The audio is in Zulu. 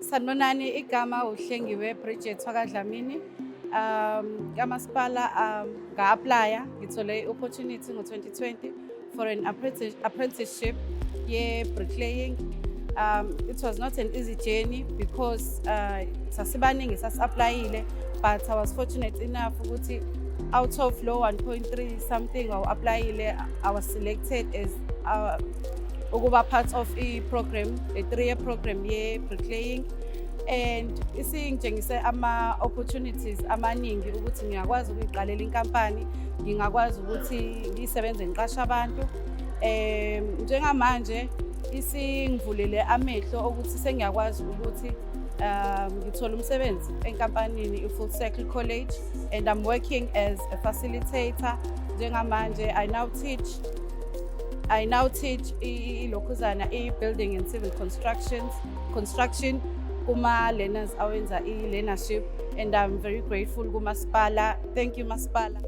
Sanibonani, igama uHlengiwe Bridget Thwakadlamini. Kamasipala nga-aplya ngithole i-opportunity ngo-2020 for an apprenticeship ye-bricklaying. It was not an easy journey because sasibaningi sasi-aplayile, but I was fortunate enough ukuthi out of low 1.3 something awu-aplayile, I was selected as ukuba part of i-program, a 3-year program ye-bricklaying. And isingitshengise ama-opportunities amaningi ukuthi ngiyakwazi ukuyiqalela inkampani, ngingakwazi ukuthi ngisebenze ngiqashe abantu. Njengamanje isingivulele amehlo ukuthi sengiyakwazi ukuthi ngithole umsebenzi enkampanini i-Full Circle College, and I'm working as a facilitator. Njengamanje I now teach ilokhuzana i-building and civil construction kuma-learners awenza i-learnership, and I'm very grateful kuMasipala. Thank you, Masipala.